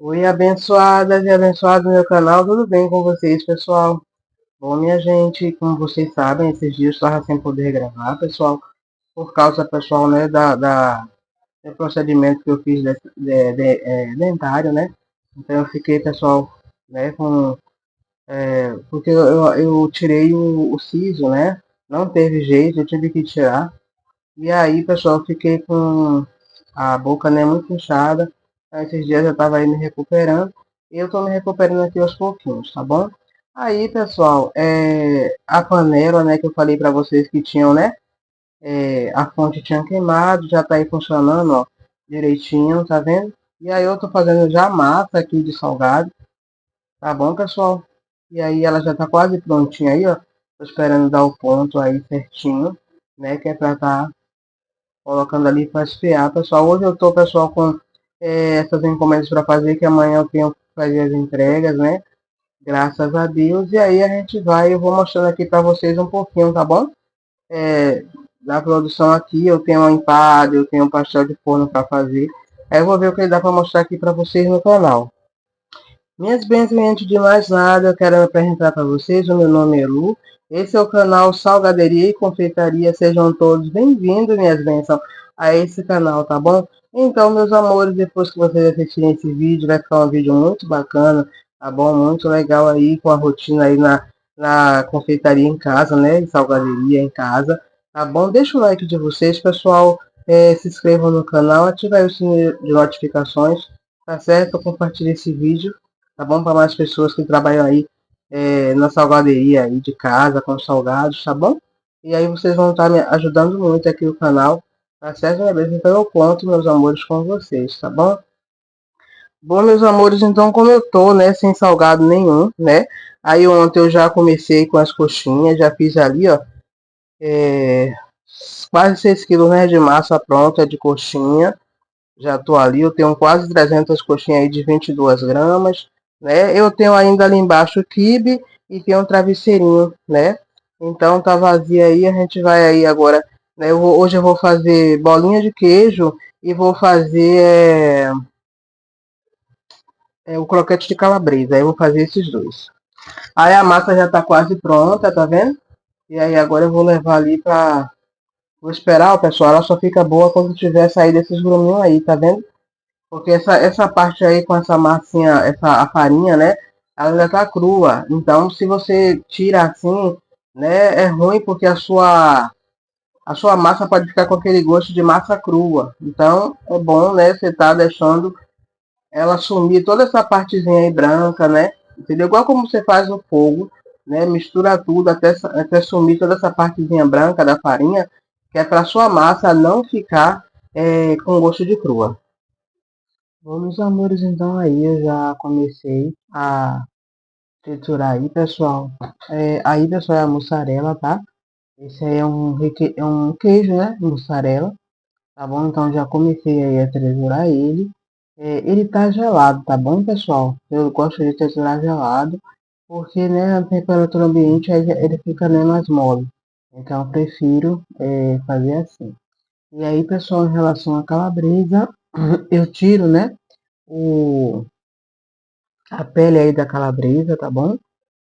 Oi, abençoadas e abençoados do meu canal, tudo bem com vocês, pessoal? Bom, minha gente, como vocês sabem, esses dias eu estava sem poder gravar, pessoal, por causa, pessoal, né, do procedimento que eu fiz dentário, né? Então eu fiquei, pessoal, né, porque eu tirei o siso, né? Não teve jeito, eu tive que tirar. E aí, pessoal, eu fiquei com a boca, né, muito inchada. Esses dias eu tava aí me recuperando. E eu tô me recuperando aqui aos pouquinhos, tá bom? Aí, pessoal, a panela, né, que eu falei pra vocês que tinham, né? A fonte tinha queimado, já tá aí funcionando, ó, direitinho, tá vendo? E aí eu tô fazendo já a massa aqui de salgado, tá bom, pessoal? E aí ela já tá quase prontinha aí, ó. Tô esperando dar o ponto aí certinho, né? Que é pra tá colocando ali para esfriar, pessoal. Hoje eu tô, pessoal, com essas encomendas para fazer, que amanhã eu tenho que fazer as entregas, né? Graças a Deus. E aí a gente vai, eu vou mostrando aqui para vocês um pouquinho, tá bom? Da produção aqui, eu tenho uma empada, eu tenho um pastel de forno para fazer. Aí eu vou ver o que dá para mostrar aqui para vocês no canal. Minhas bênçãos, antes de mais nada, eu quero me apresentar para vocês. O meu nome é Lu. Esse é o canal Salgaderia e Confeitaria. Sejam todos bem-vindos, minhas bênçãos, a esse canal, tá bom? Então, meus amores, depois que vocês assistirem esse vídeo, vai ficar um vídeo muito bacana, tá bom? Muito legal aí, com a rotina aí na confeitaria em casa, né? E salgaderia em casa, tá bom? Deixa o like de vocês, pessoal. Se inscrevam no canal, ative aí o sininho de notificações, tá certo? Compartilhe esse vídeo, tá bom? Para mais pessoas que trabalham aí na salgaderia aí de casa, com salgados, tá bom? E aí vocês vão estar me ajudando muito aqui no canal, tá certo, minha vez? Então eu conto, meus amores, com vocês, tá bom? Bom, meus amores, então como eu tô, né, sem salgado nenhum, né? Aí ontem eu já comecei com as coxinhas, já fiz ali, ó, é, quase 6 quilos, né, de massa pronta de coxinha. Já estou ali, eu tenho quase 300 coxinhas aí de 22 gramas, né? Eu tenho ainda ali embaixo o quibe e tem um travesseirinho, né? Então tá vazia aí, a gente vai aí agora, né? Hoje eu vou fazer bolinha de queijo e vou fazer o croquete de calabresa. Aí eu vou fazer esses dois. Aí a massa já tá quase pronta, tá vendo? E aí agora eu vou levar ali pra... Vou esperar, ó, pessoal, ela só fica boa quando tiver saído esses gruminhos aí, tá vendo? Porque essa parte aí com essa massinha, a farinha, né? Ela ainda tá crua. Então, se você tira assim, né? É ruim porque a sua massa pode ficar com aquele gosto de massa crua. Então, é bom, né? Você tá deixando ela sumir toda essa partezinha aí branca, né? Entendeu? Igual como você faz no fogo, né? Mistura tudo até sumir toda essa partezinha branca da farinha, que é para sua massa não ficar com gosto de crua. Bom, meus amores, então aí eu já comecei a triturar aí, pessoal. Aí, pessoal, é a mussarela, tá? Esse aí é um queijo, né? Mussarela, tá bom? Então já comecei aí a triturar ele. Ele tá gelado, tá bom, pessoal? Eu gosto de triturar gelado, porque, né, a temperatura ambiente aí ele fica, né, mais mole. Então eu prefiro fazer assim. E aí, pessoal, em relação à calabresa, eu tiro, né? O, a pele aí da calabresa, tá bom?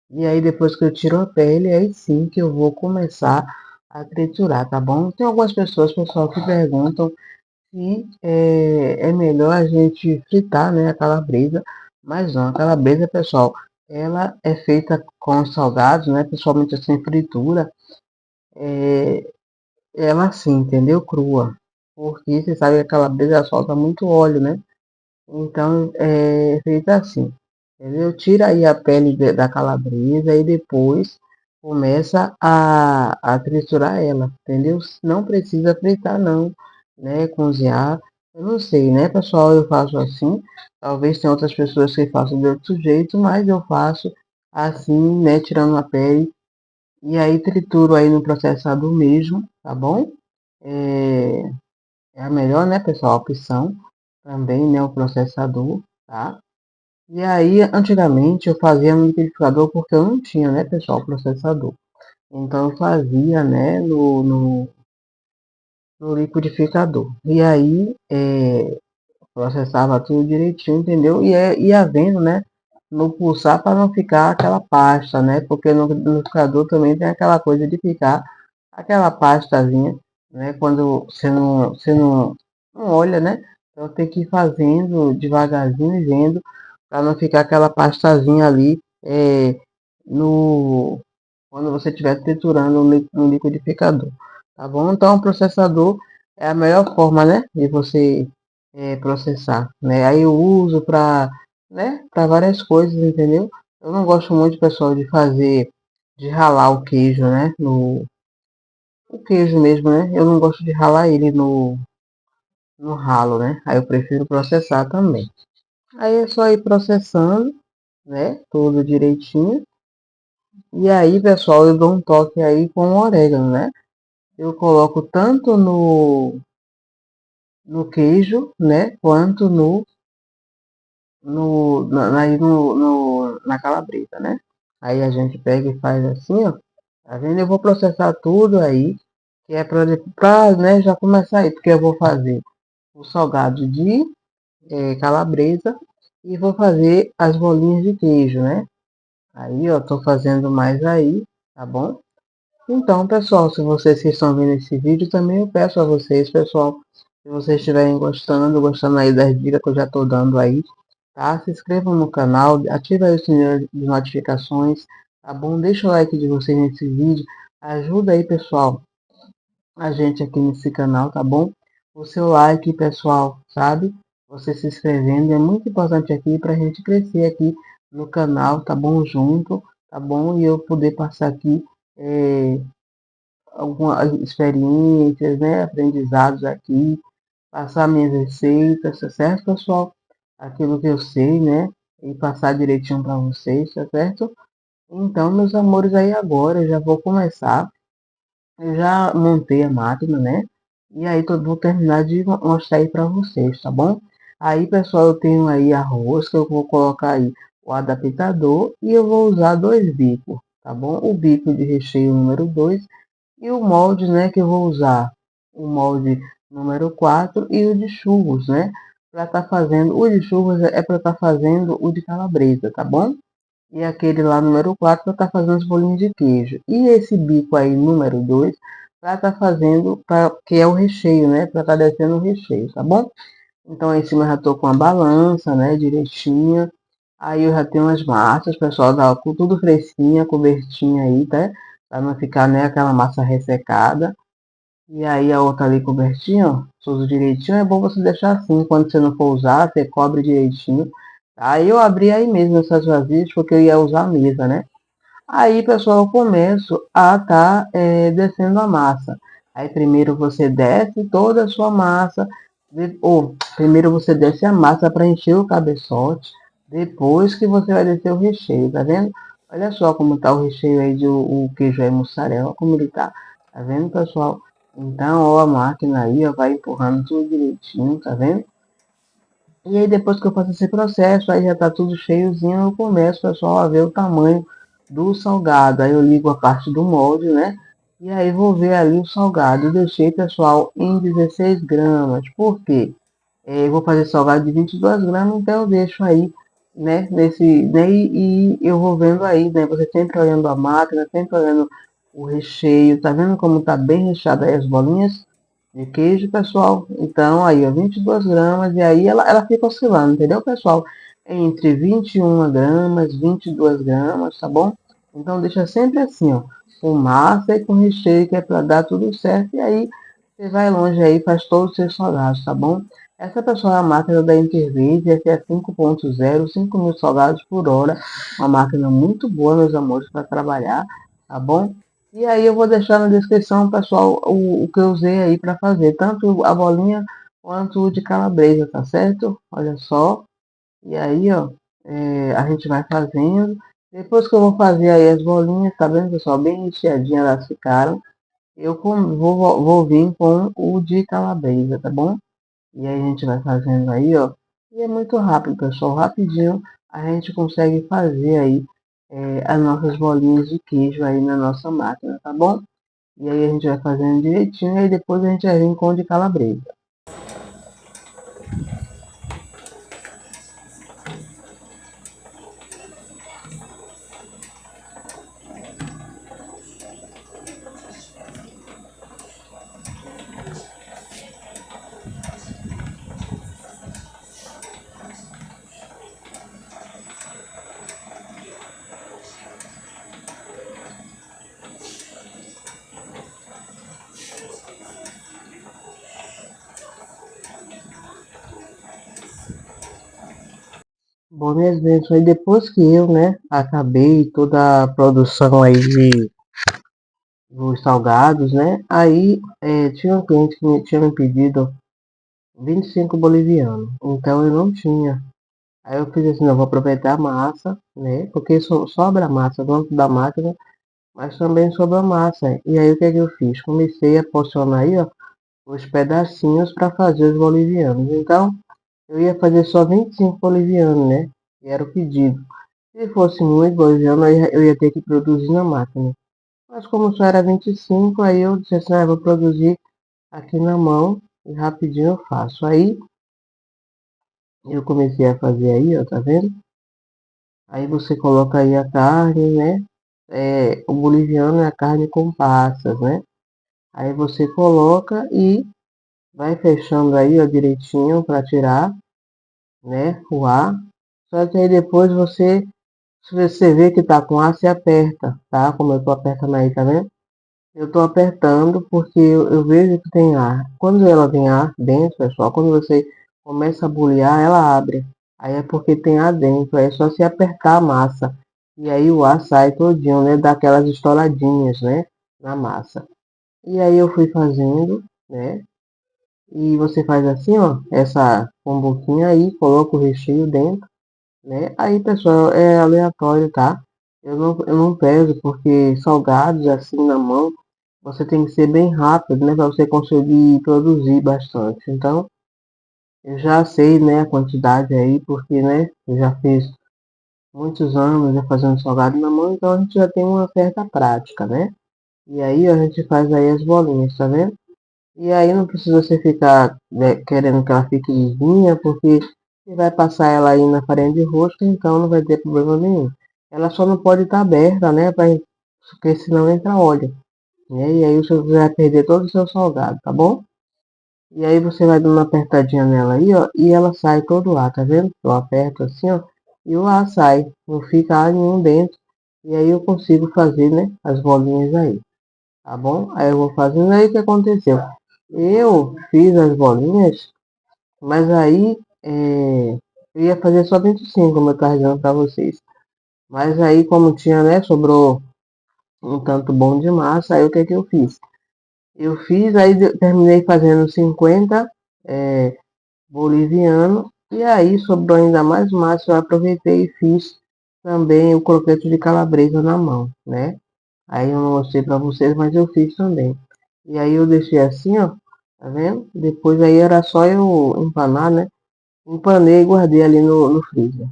E aí depois que eu tiro a pele, aí sim que eu vou começar a triturar, tá bom? Tem algumas pessoas, pessoal, que perguntam se é melhor a gente fritar, né, a calabresa, mas não, a calabresa, pessoal, ela é feita com salgados, né, principalmente assim, fritura, é, ela assim, entendeu? Crua, porque você sabe que a calabresa solta muito óleo, né? Então, é feita assim, entendeu? Tira aí a pele da calabresa e depois começa a triturar ela, entendeu? Não precisa fritar não, né? Cozinhar, eu não sei, né, pessoal? Eu faço assim, talvez tenha outras pessoas que façam de outro jeito, mas eu faço assim, né? Tirando a pele e aí trituro aí no processador mesmo, tá bom? É, é a melhor, né, pessoal, opção também, né, o processador, tá? E aí, antigamente, eu fazia no liquidificador porque eu não tinha, né, pessoal, processador. Então, eu fazia, né, no liquidificador. E aí, processava tudo direitinho, entendeu? E ia vendo, né, no pulsar para não ficar aquela pasta, né? Porque no liquidificador também tem aquela coisa de ficar aquela pastazinha, né? Quando você não olha, né? Então tem que ir fazendo devagarzinho e vendo para não ficar aquela pastazinha ali no quando você estiver triturando no liquidificador, tá bom? Então o processador é a melhor forma, né, de você processar, né? Aí eu uso para, né, para várias coisas, entendeu? Eu não gosto muito, pessoal, de ralar o queijo, né, no o queijo mesmo, né? Eu não gosto de ralar ele no ralo, né? Aí eu prefiro processar também. Aí é só ir processando, né? Tudo direitinho. E aí, pessoal, eu dou um toque aí com o orégano, né? Eu coloco tanto no queijo, né? Quanto na calabresa, né? Aí a gente pega e faz assim, ó. Tá vendo? Eu vou processar tudo aí, que é pra, né, já começar aí, porque eu vou fazer o salgado de calabresa e vou fazer as bolinhas de queijo, né? Aí, ó, tô fazendo mais aí, tá bom? Então, pessoal, se vocês que estão vendo esse vídeo, também eu peço a vocês, pessoal, se vocês estiverem gostando aí das dicas que eu já estou dando aí, tá? Se inscrevam no canal, ative aí o sininho de notificações, tá bom? Deixa o like de vocês nesse vídeo, ajuda aí, pessoal, a gente aqui nesse canal, tá bom? O seu like, pessoal, sabe? Você se inscrevendo é muito importante aqui para a gente crescer aqui no canal, tá bom? Junto, tá bom? E eu poder passar aqui algumas experiências, né? Aprendizados aqui, passar minhas receitas, tá certo, pessoal? Aquilo que eu sei, né? E passar direitinho para vocês, tá certo? Então, meus amores, aí agora eu já vou começar. Eu já montei a máquina, né? E aí vou terminar de mostrar aí para vocês, tá bom? Aí, pessoal, eu tenho aí arroz que eu vou colocar aí o adaptador e eu vou usar dois bicos, tá bom? O bico de recheio número 2 e o molde, né, que eu vou usar o molde número 4 e o de churros, né? Para estar fazendo, o de churros é para estar fazendo o de calabresa, tá bom? E aquele lá número 4 para estar fazendo os bolinhos de queijo. E esse bico aí número 2 para estar fazendo, que é o recheio, né? Para estar descendo o recheio, tá bom? Então aí em cima eu já tô com a balança, né? Direitinha. Aí eu já tenho as massas, pessoal, tá com tudo fresquinha, cobertinha aí, tá? Para não ficar, né, aquela massa ressecada. E aí a outra ali cobertinha, ó, tudo direitinho. É bom você deixar assim, quando você não for usar, você cobre direitinho. Aí eu abri aí mesmo essas vasilhas, porque eu ia usar a mesa, né? Aí, pessoal, eu começo a estar descendo a massa. Aí, primeiro você desce toda a sua massa, ou primeiro você desce a massa para encher o cabeçote, depois que você vai descer o recheio, tá vendo? Olha só como tá o recheio aí de o queijo aí mussarela, como ele tá. Tá vendo, pessoal? Então, ó, a máquina aí, ó, vai empurrando tudo direitinho, tá vendo? E aí depois que eu faço esse processo, aí já está tudo cheiozinho, eu começo, pessoal, a ver o tamanho do salgado. Aí eu ligo a parte do molde, né? E aí vou ver ali o salgado. Eu deixei, pessoal, em 16 gramas. Por quê? Eu vou fazer salgado de 22 gramas, então eu deixo aí, né, né, e eu vou vendo aí, né, você sempre olhando a máquina, sempre olhando o recheio, tá vendo como tá bem recheado aí as bolinhas de queijo, pessoal? Então, aí, ó, 22 gramas, e aí ela fica oscilando, entendeu, pessoal? Entre 21 gramas, 22 gramas, tá bom? Então, deixa sempre assim, ó, com massa e com recheio, que é para dar tudo certo, e aí você vai longe aí, faz todos os seus salgados, tá bom? Essa pessoal é a máquina da Intervide, essa é a 5.0, 5.000 salgados por hora. Uma máquina muito boa, meus amores, para trabalhar, tá bom? E aí eu vou deixar na descrição, pessoal, o que eu usei aí para fazer, tanto a bolinha quanto o de calabresa, tá certo? Olha só. E aí, ó, a gente vai fazendo. Depois que eu vou fazer aí as bolinhas, tá vendo, pessoal? Bem recheadinhas elas ficaram. Vou vir com o de calabresa, tá bom? E aí a gente vai fazendo aí, ó. E é muito rápido, pessoal. Rapidinho a gente consegue fazer aí as nossas bolinhas de queijo aí na nossa máquina, tá bom? E aí a gente vai fazendo direitinho e aí depois a gente vai vir com o de calabresa. Bom, minhas bênçãos, aí depois que eu, né, acabei toda a produção aí dos salgados, né, aí tinha um cliente que tinha me pedido 25 bolivianos, então eu não tinha. Aí eu fiz assim, não, vou aproveitar a massa, né, porque sobra massa dentro da máquina, mas também sobra massa. E aí o que é que eu fiz? Comecei a porcionar aí, ó, os pedacinhos para fazer os bolivianos. Então, eu ia fazer só 25 bolivianos, né? Que era o pedido. Se fosse muito boliviano, eu ia ter que produzir na máquina. Mas como só era 25, aí eu disse assim, eu vou produzir aqui na mão e rapidinho eu faço. Aí eu comecei a fazer aí, ó, tá vendo? Aí você coloca aí a carne, né? O boliviano é a carne com passas, né? Aí você coloca e vai fechando aí, ó, direitinho para tirar, né? O ar. Só que aí depois se você vê que tá com ar, você aperta, tá? Como eu tô apertando aí, tá vendo? Eu tô apertando porque eu vejo que tem ar. Quando ela tem ar dentro, pessoal, quando você começa a bolear, ela abre. Aí é porque tem ar dentro, aí é só se apertar a massa. E aí o ar sai todinho, né? Dá aquelas estouradinhas, né? Na massa. E aí eu fui fazendo, né? E você faz assim, ó, essa bomboquinha aí, coloca o recheio dentro, né? Aí, pessoal, é aleatório, tá? Eu não peso porque salgados assim na mão, você tem que ser bem rápido, né? Para você conseguir produzir bastante. Então, eu já sei, né, a quantidade aí, porque, né, eu já fiz muitos anos já fazendo salgado na mão, então a gente já tem uma certa prática, né? E aí a gente faz aí as bolinhas, tá vendo? E aí não precisa você ficar, né, querendo que ela fique lisinha, porque você vai passar ela aí na farinha de rosca, então não vai ter problema nenhum. Ela só não pode estar aberta, né, porque senão entra óleo, né? E aí você vai perder todo o seu salgado, tá bom? E aí você vai dando uma apertadinha nela aí, ó, e ela sai todo o ar, tá vendo? Eu aperto assim, ó, e o ar sai, não fica ar nenhum dentro. E aí eu consigo fazer, né, as bolinhas aí, tá bom? Aí eu vou fazendo aí o que aconteceu. Eu fiz as bolinhas, mas aí eu ia fazer só 25, como eu estava dizendo para vocês. Mas aí, como tinha, né, sobrou um tanto bom de massa, aí o que é que eu fiz? Eu fiz, aí terminei fazendo 50 boliviano, e aí sobrou ainda mais massa, eu aproveitei e fiz também o croquete de calabresa na mão, né? Aí eu não mostrei para vocês, mas eu fiz também. E aí eu deixei assim, ó, tá vendo? Depois aí era só eu empanar, né? Empanei e guardei ali no freezer.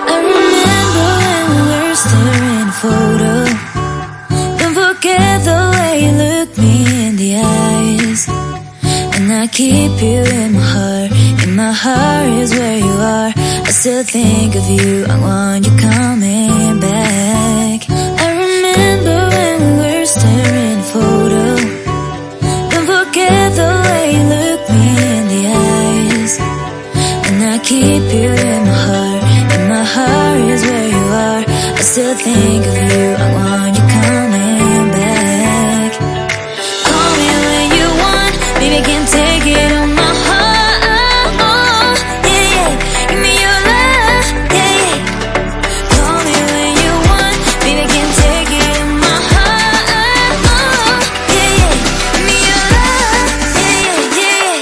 I remember when we were staring at a photo. Don't forget the way you look me in the eyes. And I keep you in my heart. In my heart is where you are. I still think of you. I want you coming back. I remember when we were staring at a photo. Don't forget the way you look me in the eyes. And I keep you in my heart. In my heart is where you are. I still think of you. I want you coming back. Call me when you want. Baby, I can't take it on my heart. Yeah, yeah. Give me your love. Yeah, yeah. Call me when you want. Baby, I can't take it on my heart. Yeah, yeah. Give me your love. Yeah, yeah, yeah.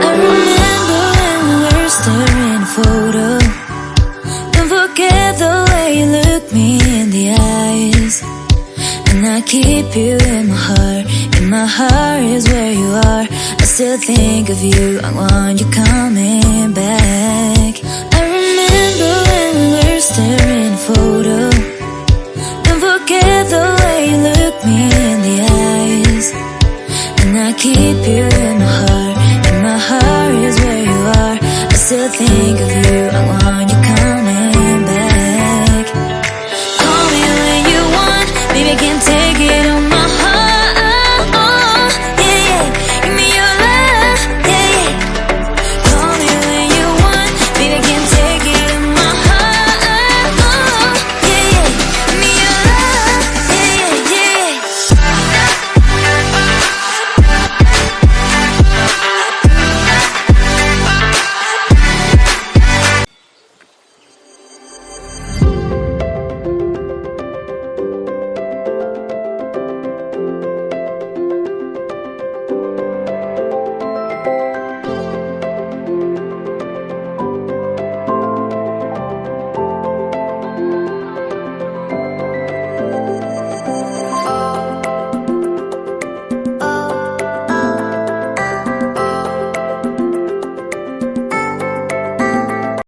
I remember when we were staring at a photo. Don't forget the way you look me in the eyes. And I keep you in my heart. In my heart is where you are. I still think of you. I want you coming back. I remember when we were staring at a photo. Don't forget the way you look me in the eyes. And I I keep you in my heart is where you are. I still think of you, I want